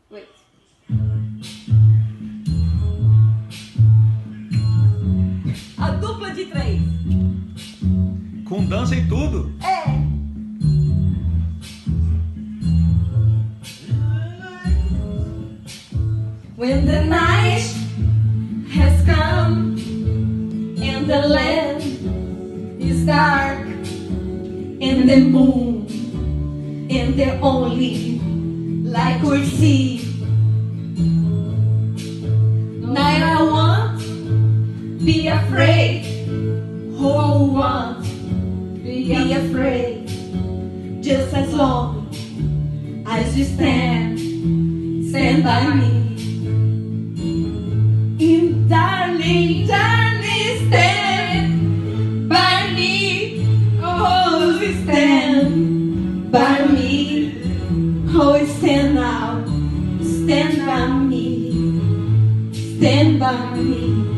Wait. A dupla de 3. Com dança e tudo? É. When the night has come and the land is dark and the moon and the only light we see. Night I won't be afraid. Oh, won't be afraid. Just as long as you stand by me. And darling, darling, stand by me. Oh, stand by me. Oh, stand now, stand by me, stand by me.